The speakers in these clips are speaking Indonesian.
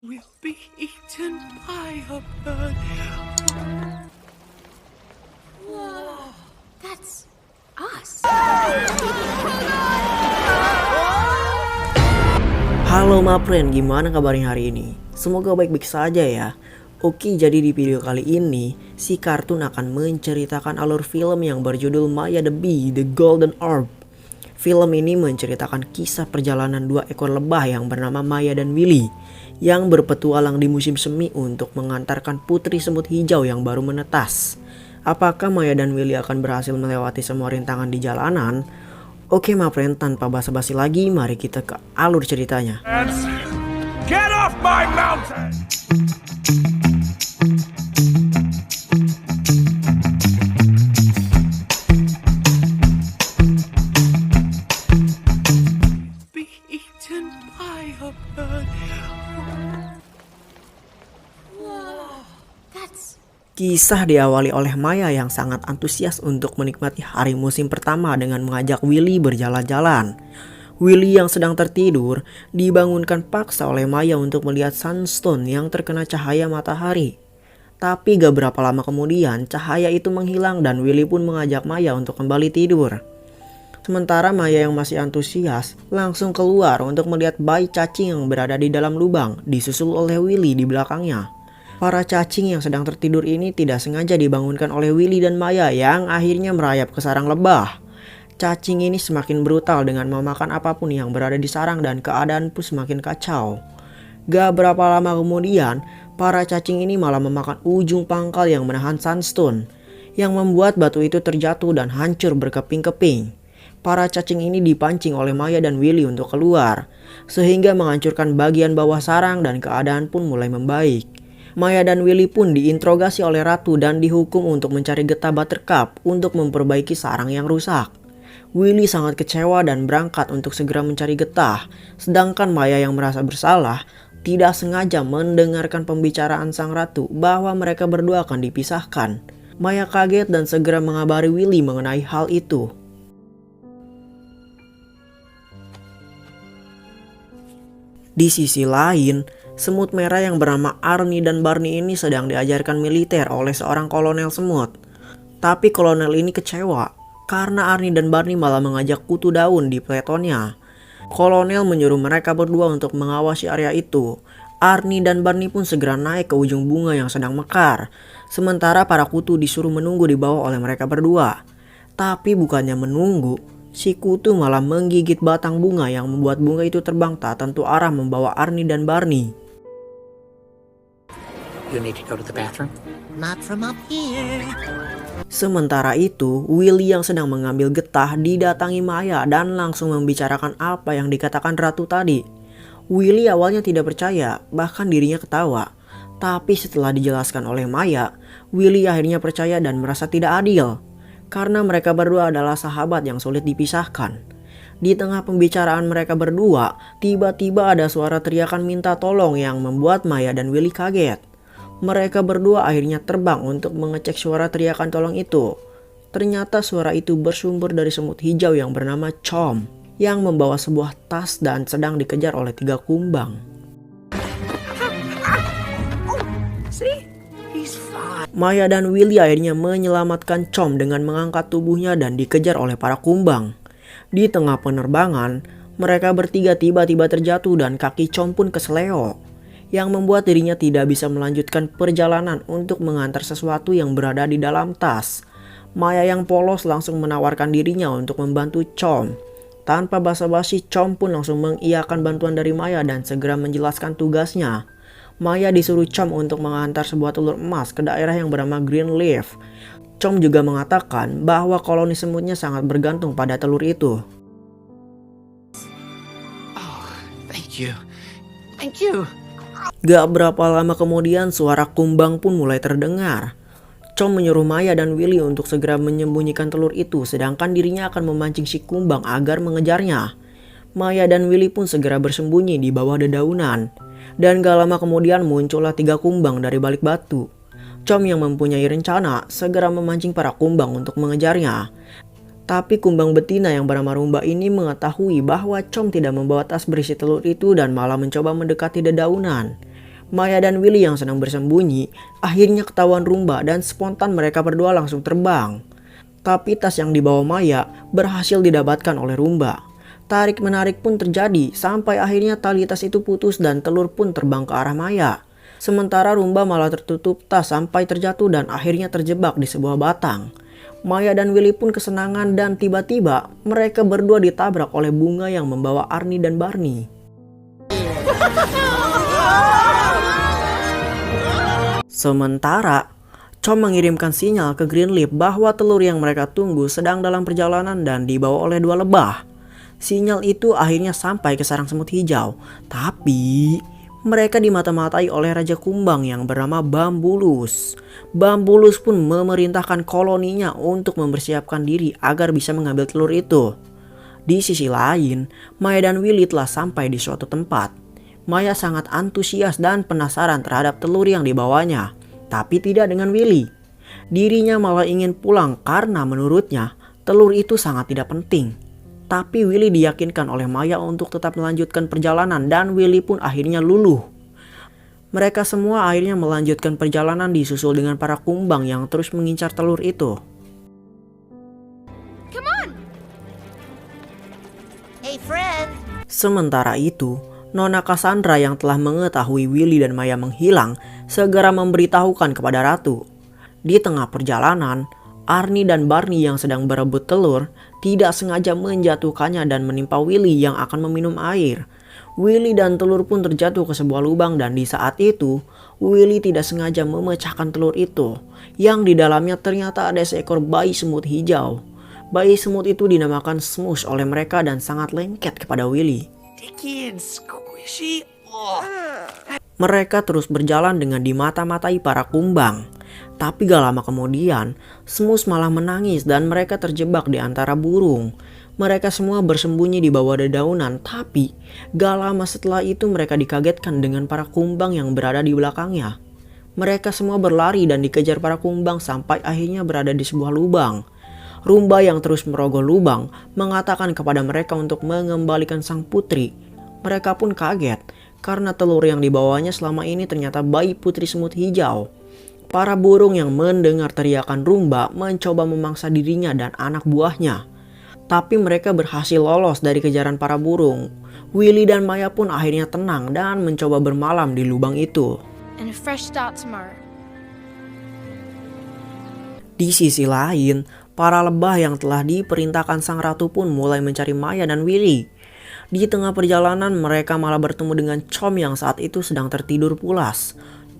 will be eaten by a bird. Whoa, that's us. Halo my friend, gimana kabarnya hari ini? Semoga baik-baik saja ya. Oke, jadi di video kali ini, si kartun akan menceritakan alur film yang berjudul Maya the Bee, The Golden Orb. Film ini menceritakan kisah perjalanan dua ekor lebah yang bernama Maya dan Willy, yang berpetualang di musim semi untuk mengantarkan putri semut hijau yang baru menetas. Apakah Maya dan Willy akan berhasil melewati semua rintangan di jalanan? Oke my friend, tanpa basa-basi lagi, mari kita ke alur ceritanya. Get off my mountain! Be eaten by a bird. Whoa, that's Kisah diawali oleh Maya yang sangat antusias untuk menikmati hari musim pertama dengan mengajak Willy berjalan-jalan. Willy yang sedang tertidur dibangunkan paksa oleh Maya untuk melihat sunstone yang terkena cahaya matahari. Tapi gak berapa lama kemudian cahaya itu menghilang dan Willy pun mengajak Maya untuk kembali tidur. Sementara Maya yang masih antusias langsung keluar untuk melihat bayi cacing yang berada di dalam lubang, disusul oleh Willy di belakangnya. Para cacing yang sedang tertidur ini tidak sengaja dibangunkan oleh Willy dan Maya yang akhirnya merayap ke sarang lebah. Cacing ini semakin brutal dengan memakan apapun yang berada di sarang dan keadaan pun semakin kacau. Gak berapa lama kemudian, para cacing ini malah memakan ujung pangkal yang menahan sunstone, yang membuat batu itu terjatuh dan hancur berkeping-keping. Para cacing ini dipancing oleh Maya dan Willy untuk keluar, sehingga menghancurkan bagian bawah sarang dan keadaan pun mulai membaik. Maya dan Willy pun diinterogasi oleh ratu dan dihukum untuk mencari getah Buttercup untuk memperbaiki sarang yang rusak. Willy sangat kecewa dan berangkat untuk segera mencari getah, sedangkan Maya yang merasa bersalah tidak sengaja mendengarkan pembicaraan sang ratu bahwa mereka berdua akan dipisahkan. Maya kaget dan segera mengabari Willy mengenai hal itu. Di sisi lain, semut merah yang bernama Arnie dan Barney ini sedang diajarkan militer oleh seorang kolonel semut. Tapi kolonel ini kecewa karena Arnie dan Barney malah mengajak kutu daun di peletonnya. Kolonel menyuruh mereka berdua untuk mengawasi area itu. Arnie dan Barney pun segera naik ke ujung bunga yang sedang mekar. Sementara para kutu disuruh menunggu di bawah oleh mereka berdua. Tapi bukannya menunggu, si kutu malah menggigit batang bunga yang membuat bunga itu terbang tak tentu arah membawa Arnie dan Barney. You need to go to the bathroom? Not from up here. Sementara itu, Willy yang sedang mengambil getah didatangi Maya dan langsung membicarakan apa yang dikatakan ratu tadi. Willy awalnya tidak percaya, bahkan dirinya ketawa. Tapi setelah dijelaskan oleh Maya, Willy akhirnya percaya dan merasa tidak adil. Karena mereka berdua adalah sahabat yang sulit dipisahkan. Di tengah pembicaraan mereka berdua, tiba-tiba ada suara teriakan minta tolong yang membuat Maya dan Willy kaget. Mereka berdua akhirnya terbang untuk mengecek suara teriakan tolong itu. Ternyata suara itu bersumber dari semut hijau yang bernama Chom, yang membawa sebuah tas dan sedang dikejar oleh 3 kumbang. Maya dan Willy akhirnya menyelamatkan Chom dengan mengangkat tubuhnya dan dikejar oleh para kumbang. Di tengah penerbangan, mereka bertiga tiba-tiba terjatuh dan kaki Chom pun keseleo, yang membuat dirinya tidak bisa melanjutkan perjalanan untuk mengantar sesuatu yang berada di dalam tas. Maya yang polos langsung menawarkan dirinya untuk membantu Chom. Tanpa basa-basi, Chom pun langsung mengiyakan bantuan dari Maya dan segera menjelaskan tugasnya. Maya disuruh Chom untuk mengantar sebuah telur emas ke daerah yang bernama Green Leaf. Chom juga mengatakan bahwa koloni semutnya sangat bergantung pada telur itu. Oh, thank you. Thank you. Gak berapa lama kemudian suara kumbang pun mulai terdengar. Chom menyuruh Maya dan Willy untuk segera menyembunyikan telur itu, sedangkan dirinya akan memancing si kumbang agar mengejarnya. Maya dan Willy pun segera bersembunyi di bawah dedaunan. Dan gak lama kemudian muncullah 3 kumbang dari balik batu. Chom yang mempunyai rencana segera memancing para kumbang untuk mengejarnya. Tapi kumbang betina yang bernama Rumba ini mengetahui bahwa Chom tidak membawa tas berisi telur itu dan malah mencoba mendekati dedaunan. Maya dan Willy yang sedang bersembunyi akhirnya ketahuan Rumba dan spontan mereka berdua langsung terbang. Tapi tas yang dibawa Maya berhasil didapatkan oleh Rumba. Tarik-menarik pun terjadi sampai akhirnya tali tas itu putus dan telur pun terbang ke arah Maya. Sementara Rumba malah tertutup tas sampai terjatuh dan akhirnya terjebak di sebuah batang. Maya dan Willy pun kesenangan dan tiba-tiba mereka berdua ditabrak oleh bunga yang membawa Arnie dan Barney. Sementara Chom mengirimkan sinyal ke Greenleaf bahwa telur yang mereka tunggu sedang dalam perjalanan dan dibawa oleh 2 lebah. Sinyal itu akhirnya sampai ke sarang semut hijau, tapi mereka dimata-matai oleh Raja Kumbang yang bernama Bambulus. Bambulus pun memerintahkan koloninya untuk mempersiapkan diri agar bisa mengambil telur itu. Di sisi lain, Maya dan Willy telah sampai di suatu tempat. Maya sangat antusias dan penasaran terhadap telur yang dibawanya, tapi tidak dengan Willy. Dirinya malah ingin pulang karena menurutnya telur itu sangat tidak penting. Tapi Willy diyakinkan oleh Maya untuk tetap melanjutkan perjalanan dan Willy pun akhirnya luluh. Mereka semua akhirnya melanjutkan perjalanan disusul dengan para kumbang yang terus mengincar telur itu. Come on! Hey, friend. Sementara itu, Nona Cassandra yang telah mengetahui Willy dan Maya menghilang segera memberitahukan kepada Ratu. Di tengah perjalanan, Arnie dan Barney yang sedang berebut telur tidak sengaja menjatuhkannya dan menimpa Willy yang akan meminum air. Willy dan telur pun terjatuh ke sebuah lubang dan di saat itu Willy tidak sengaja memecahkan telur itu yang di dalamnya ternyata ada seekor bayi semut hijau. Bayi semut itu dinamakan Smush oleh mereka dan sangat lengket kepada Willy. Sticky and squishy. Oh. Mereka terus berjalan dengan dimata-matai para kumbang. Tapi gak lama kemudian, Smush malah menangis dan mereka terjebak di antara burung. Mereka semua bersembunyi di bawah dedaunan, tapi gak lama setelah itu mereka dikagetkan dengan para kumbang yang berada di belakangnya. Mereka semua berlari dan dikejar para kumbang sampai akhirnya berada di sebuah lubang. Rumba yang terus merogoh lubang mengatakan kepada mereka untuk mengembalikan sang putri. Mereka pun kaget karena telur yang dibawanya selama ini ternyata bayi putri semut hijau. Para burung yang mendengar teriakan Rumba mencoba memangsa dirinya dan anak buahnya. Tapi mereka berhasil lolos dari kejaran para burung. Willy dan Maya pun akhirnya tenang dan mencoba bermalam di lubang itu. And a fresh start tomorrow. Di sisi lain, para lebah yang telah diperintahkan sang ratu pun mulai mencari Maya dan Willy. Di tengah perjalanan mereka malah bertemu dengan Chom yang saat itu sedang tertidur pulas.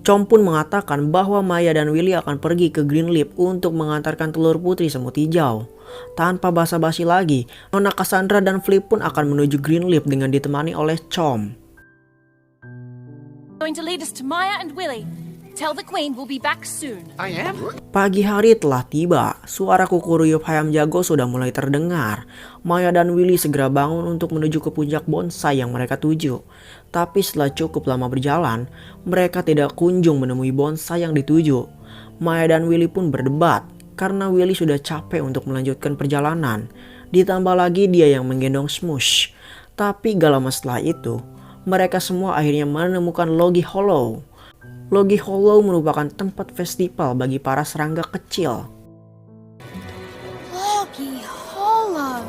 Chom pun mengatakan bahwa Maya dan Willy akan pergi ke Greenleaf untuk mengantarkan telur putri semut hijau. Tanpa basa-basi lagi, Nona Cassandra dan Flip pun akan menuju Greenleaf dengan ditemani oleh Chom. Going to lead us to Maya and Willy. Tell the Queen we'll be back soon. I am? Pagi hari telah tiba, suara kukuruyup Hayam Jago sudah mulai terdengar. Maya dan Willy segera bangun untuk menuju ke puncak bonsai yang mereka tuju. Tapi setelah cukup lama berjalan, mereka tidak kunjung menemui bonsai yang dituju. Maya dan Willy pun berdebat, karena Willy sudah capek untuk melanjutkan perjalanan. Ditambah lagi dia yang menggendong Smush. Tapi gak lama setelah itu, mereka semua akhirnya menemukan Logie Hollow. Logie Hollow merupakan tempat festival bagi para serangga kecil. Logie Hollow.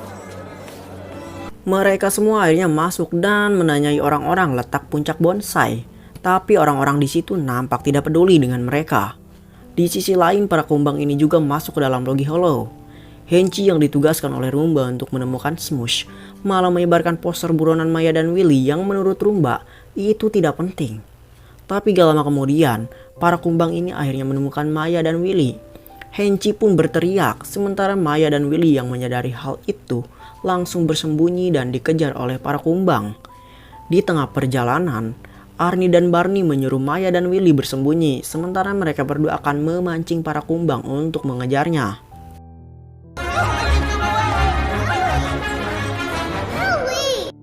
Mereka semua akhirnya masuk dan menanyai orang-orang letak puncak bonsai. Tapi orang-orang di situ nampak tidak peduli dengan mereka. Di sisi lain para kumbang ini juga masuk ke dalam Logie Hollow. Henchi yang ditugaskan oleh Rumba untuk menemukan Smush malah menyebarkan poster buronan Maya dan Willy yang menurut Rumba itu tidak penting. Tapi gak lama kemudian, para kumbang ini akhirnya menemukan Maya dan Willy. Henchi pun berteriak, sementara Maya dan Willy yang menyadari hal itu langsung bersembunyi dan dikejar oleh para kumbang. Di tengah perjalanan, Arnie dan Barney menyuruh Maya dan Willy bersembunyi, sementara mereka berdua akan memancing para kumbang untuk mengejarnya.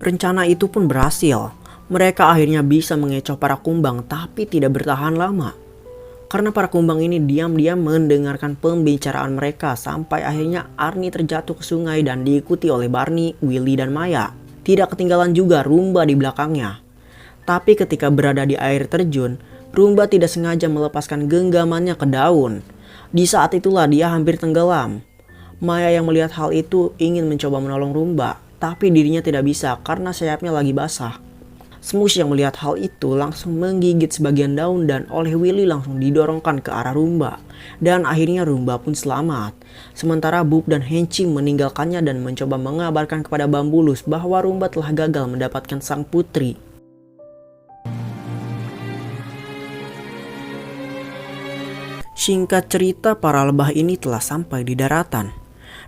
Rencana itu pun berhasil. Mereka akhirnya bisa mengecoh para kumbang tapi tidak bertahan lama. Karena para kumbang ini diam-diam mendengarkan pembicaraan mereka sampai akhirnya Arnie terjatuh ke sungai dan diikuti oleh Barney, Willy, dan Maya. Tidak ketinggalan juga Rumba di belakangnya. Tapi ketika berada di air terjun, Rumba tidak sengaja melepaskan genggamannya ke daun. Di saat itulah dia hampir tenggelam. Maya yang melihat hal itu ingin mencoba menolong Rumba, tapi dirinya tidak bisa karena sayapnya lagi basah. Smush yang melihat hal itu langsung menggigit sebagian daun dan oleh Willy langsung didorongkan ke arah Rumba. Dan akhirnya Rumba pun selamat. Sementara Bob dan Henchi meninggalkannya dan mencoba mengabarkan kepada Bambulus bahwa Rumba telah gagal mendapatkan sang putri. Singkat cerita, para lebah ini telah sampai di daratan.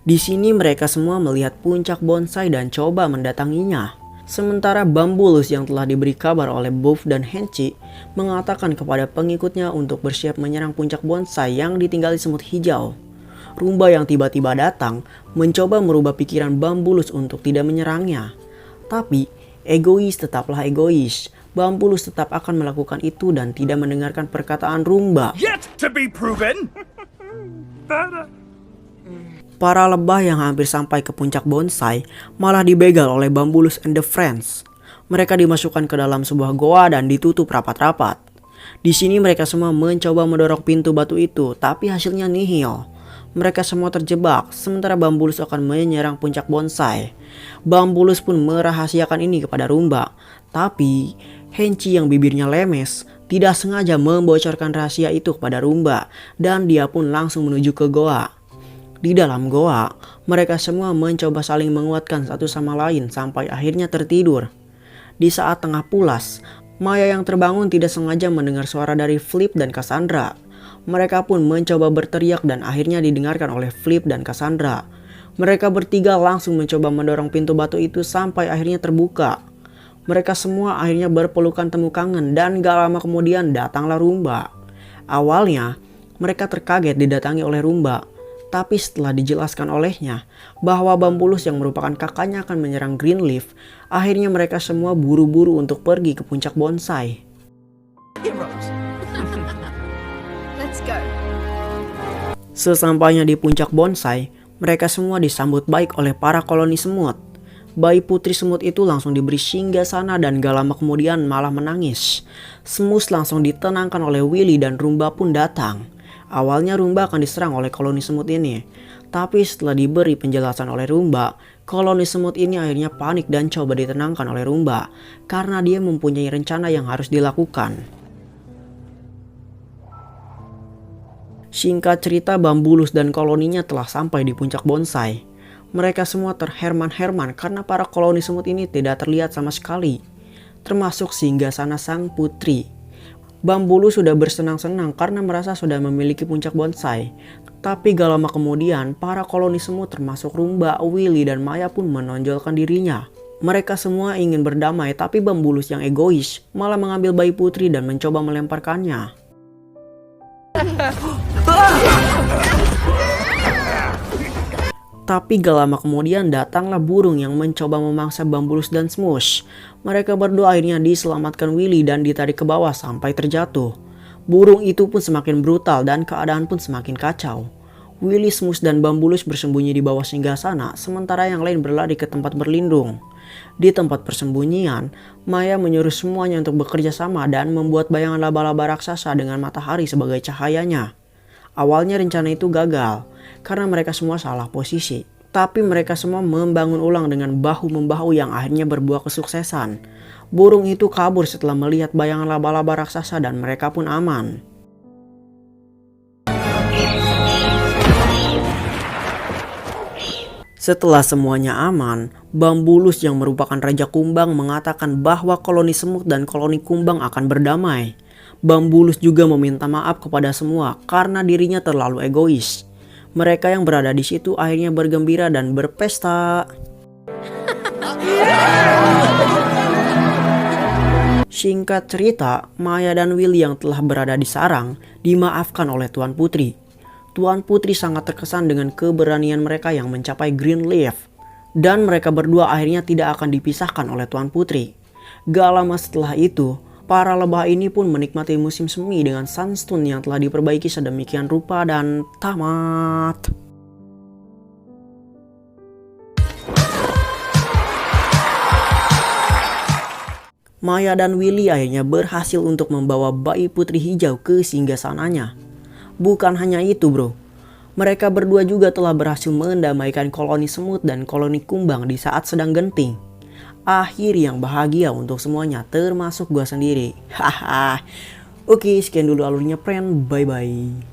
Di sini mereka semua melihat puncak bonsai dan coba mendatanginya. Sementara Bambulus yang telah diberi kabar oleh Bob dan Henchi mengatakan kepada pengikutnya untuk bersiap menyerang puncak bonsai yang ditinggali semut hijau. Rumba yang tiba-tiba datang mencoba merubah pikiran Bambulus untuk tidak menyerangnya. Tapi egois tetaplah egois. Bambulus tetap akan melakukan itu dan tidak mendengarkan perkataan Rumba. Yet to be proven. Para lebah yang hampir sampai ke puncak bonsai malah dibegal oleh Bambulus and the Friends. Mereka dimasukkan ke dalam sebuah goa dan ditutup rapat-rapat. Di sini mereka semua mencoba mendorong pintu batu itu, tapi hasilnya nihil. Mereka semua terjebak, sementara Bambulus akan menyerang puncak bonsai. Bambulus pun merahasiakan ini kepada Rumba, tapi Henchi yang bibirnya lemes tidak sengaja membocorkan rahasia itu kepada Rumba, dan dia pun langsung menuju ke goa. Di dalam goa, mereka semua mencoba saling menguatkan satu sama lain sampai akhirnya tertidur. Di saat tengah pulas, Maya yang terbangun tidak sengaja mendengar suara dari Flip dan Cassandra. Mereka pun mencoba berteriak dan akhirnya didengarkan oleh Flip dan Cassandra. Mereka bertiga langsung mencoba mendorong pintu batu itu sampai akhirnya terbuka. Mereka semua akhirnya berpelukan temu kangen dan gak lama kemudian datanglah Rumba. Awalnya, mereka terkaget didatangi oleh Rumba. Tapi setelah dijelaskan olehnya bahwa Bambulus yang merupakan kakaknya akan menyerang Greenleaf, akhirnya mereka semua buru-buru untuk pergi ke puncak bonsai. Let's go. Sesampainya di puncak bonsai, mereka semua disambut baik oleh para koloni semut. Bayi putri semut itu langsung diberi singgasana dan gak lama kemudian malah menangis. Smush langsung ditenangkan oleh Willy dan Rumba pun datang. Awalnya Rumba akan diserang oleh koloni semut ini, tapi setelah diberi penjelasan oleh Rumba, koloni semut ini akhirnya panik dan coba ditenangkan oleh Rumba karena dia mempunyai rencana yang harus dilakukan. Singkat cerita, Bambulus dan koloninya telah sampai di puncak bonsai. Mereka semua terherman-herman karena para koloni semut ini tidak terlihat sama sekali, termasuk singgasana sang putri. Bambulus sudah bersenang-senang karena merasa sudah memiliki puncak bonsai. Tapi gak lama kemudian, para koloni semut termasuk Rumba, Willy, dan Maya pun menonjolkan dirinya. Mereka semua ingin berdamai, tapi Bambulus yang egois malah mengambil bayi putri dan mencoba melemparkannya. Tapi gak lama kemudian datanglah burung yang mencoba memangsa Bambulus dan Smush. Mereka berdua akhirnya diselamatkan Willy dan ditarik ke bawah sampai terjatuh. Burung itu pun semakin brutal dan keadaan pun semakin kacau. Willy, Smush, dan Bambulus bersembunyi di bawah singgasana, sementara yang lain berlari ke tempat berlindung. Di tempat persembunyian, Maya menyuruh semuanya untuk bekerja sama dan membuat bayangan laba-laba raksasa dengan matahari sebagai cahayanya. Awalnya rencana itu gagal karena mereka semua salah posisi. Tapi mereka semua membangun ulang dengan bahu-membahu yang akhirnya berbuah kesuksesan. Burung itu kabur setelah melihat bayangan laba-laba raksasa dan mereka pun aman. Setelah semuanya aman, Bambulus yang merupakan Raja Kumbang mengatakan bahwa koloni semut dan koloni kumbang akan berdamai. Bambulus juga meminta maaf kepada semua karena dirinya terlalu egois. Mereka yang berada di situ akhirnya bergembira dan berpesta. Singkat cerita, Maya dan Willy yang telah berada di sarang dimaafkan oleh Tuan Putri. Tuan Putri sangat terkesan dengan keberanian mereka yang mencapai Greenleaf. Dan mereka berdua akhirnya tidak akan dipisahkan oleh Tuan Putri. Gak lama setelah itu, para lebah ini pun menikmati musim semi dengan Sunstone yang telah diperbaiki sedemikian rupa dan tamat. Maya dan Willy akhirnya berhasil untuk membawa bayi putri hijau ke singgasananya. Bukan hanya itu bro, mereka berdua juga telah berhasil mendamaikan koloni semut dan koloni kumbang di saat sedang genting. Akhir yang bahagia untuk semuanya, termasuk gua sendiri. Haha. Oke, sekian dulu alurnya friend, bye bye.